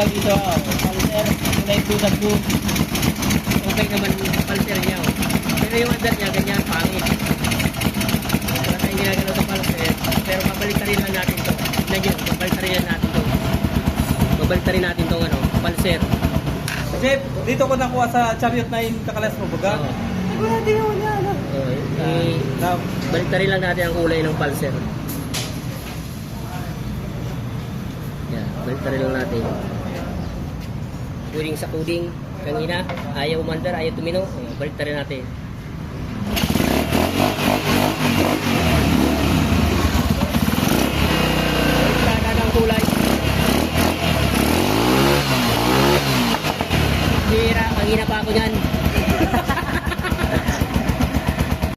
ilaw dito. Pulser, kulay blue sa blue. Okay naman yung pulser niya. Oh. Pero yung under niya, ganyan, pangit. Wala tayong ginagalaw sa pulser. Pero babalik-tarin lang natin to. Tignan nyo, babalik-tarin lang natin to. Babalik-tarin natin tong ano, pulser. Jeff, dito ko nakuha sa Chariot 9 kakalas mo, baga? Oo. Wala, di naman yan. Baliktarin lang natin ang kulay ng pulser. Yan, baliktarin lang natin. Puding sa puding. Kanina, ayaw umandar, ayaw tumino. Baliktarin natin. Baliktarin ang kulay. Hira, kanina pa ako dyan.